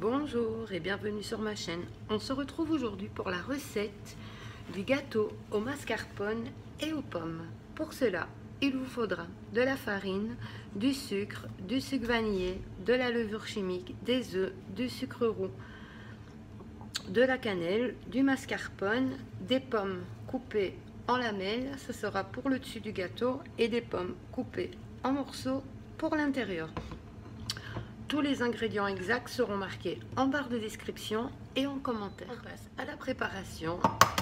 Bonjour et bienvenue sur ma chaîne. On se retrouve aujourd'hui pour la recette du gâteau au mascarpone et aux pommes. Pour cela, il vous faudra de la farine, du sucre vanillé, de la levure chimique, des œufs, du sucre roux, de la cannelle, du mascarpone, des pommes coupées en lamelles, ce sera pour le dessus du gâteau, et des pommes coupées en morceaux pour l'intérieur. Tous les ingrédients exacts seront marqués en barre de description et en commentaire. On passe à la préparation.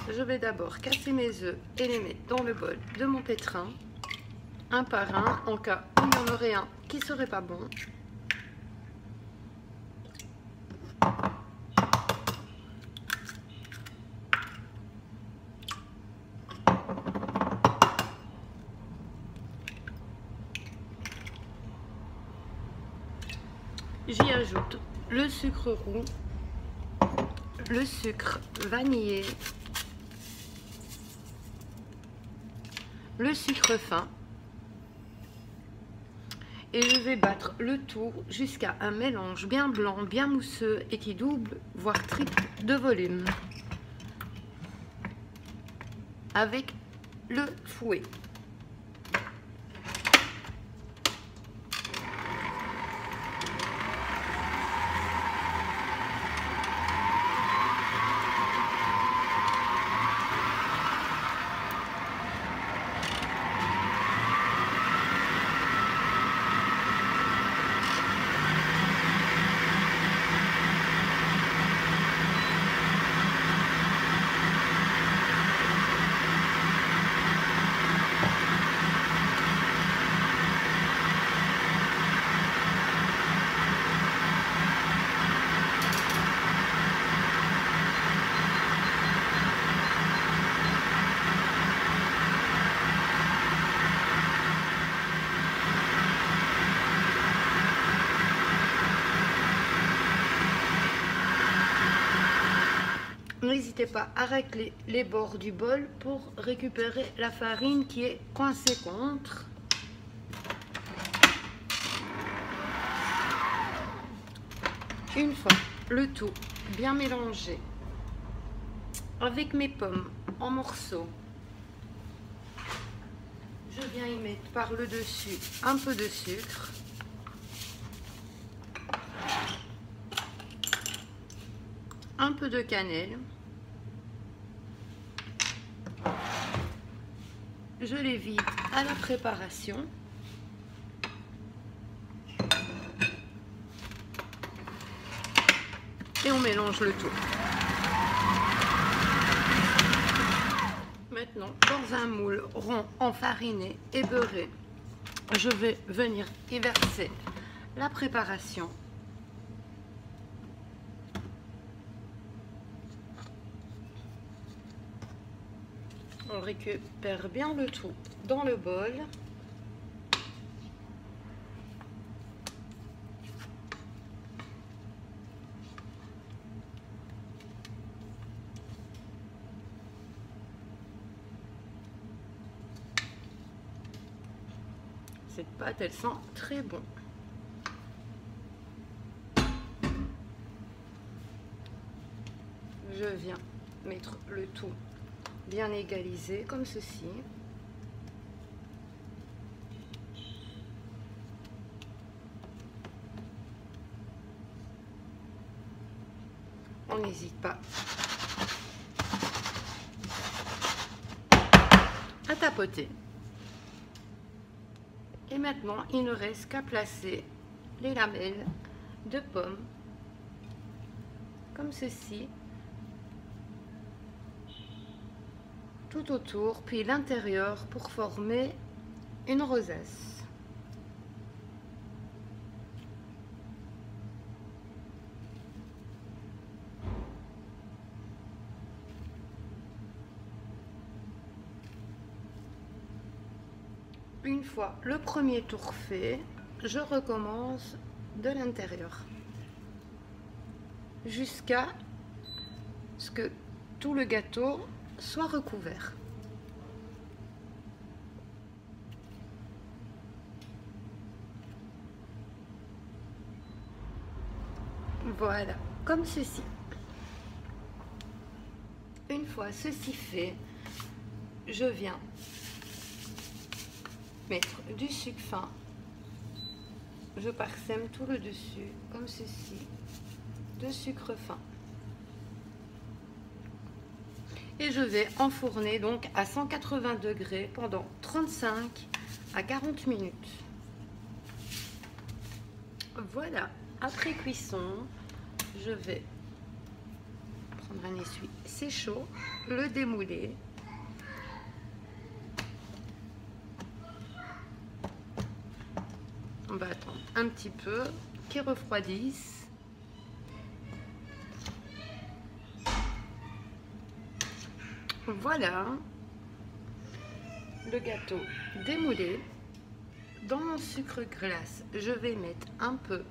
Je vais d'abord casser mes œufs et les mettre dans le bol de mon pétrin, un par un, en cas où il y en aurait un qui serait pas bon. J'y ajoute le sucre roux, le sucre vanillé, le sucre fin et je vais battre le tout jusqu'à un mélange bien blanc, bien mousseux et qui double, voire triple de volume avec le fouet. N'hésitez pas à régler les bords du bol pour récupérer la farine qui est coincée contre. Une fois le tout bien mélangé avec mes pommes en morceaux, je viens y mettre par le dessus un peu de sucre, un peu de cannelle. Je les vide à la préparation. Et on mélange le tout. Maintenant, dans un moule rond enfariné et beurré, je vais venir y verser la préparation. On récupère bien le tout dans le bol. Cette pâte, elle sent très bon. Je viens mettre le tout bien égalisé comme ceci. On n'hésite pas à tapoter. Et maintenant, il ne reste qu'à placer les lamelles de pommes comme ceci tout autour, puis l'intérieur pour former une rosace. Une fois le premier tour fait, je recommence de l'intérieur jusqu'à ce que tout le gâteau soit recouvert. Voilà. comme ceci. Une fois ceci fait, je viens mettre du sucre fin. Je parsème tout le dessus comme ceci de sucre fin. Et je vais enfourner donc à 180 degrés pendant 35 à 40 minutes. Voilà, après cuisson, je vais prendre un essuie, c'est chaud, le démouler. On va attendre un petit peu qu'il refroidisse. Voilà le gâteau démoulé. Dans mon sucre glace, je vais mettre un peu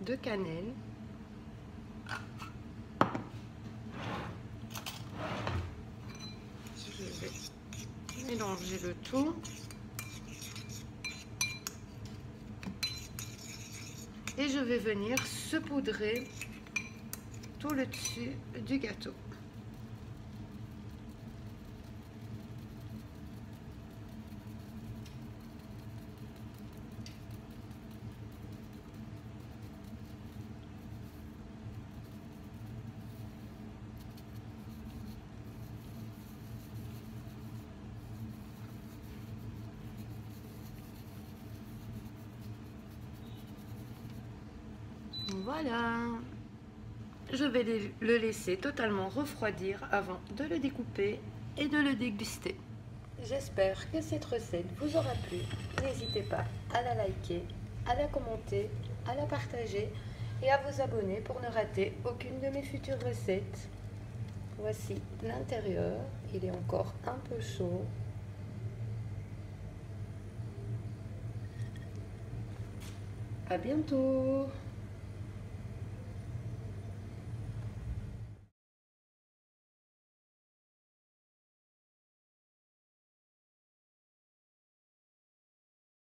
de cannelle. Je vais mélanger le tout. Et je vais venir saupoudrer tout le dessus du gâteau. Voilà, je vais le laisser totalement refroidir avant de le découper et de le déguster. J'espère que cette recette vous aura plu. N'hésitez pas à la liker, à la commenter, à la partager et à vous abonner pour ne rater aucune de mes futures recettes. Voici l'intérieur, il est encore un peu chaud. À bientôt!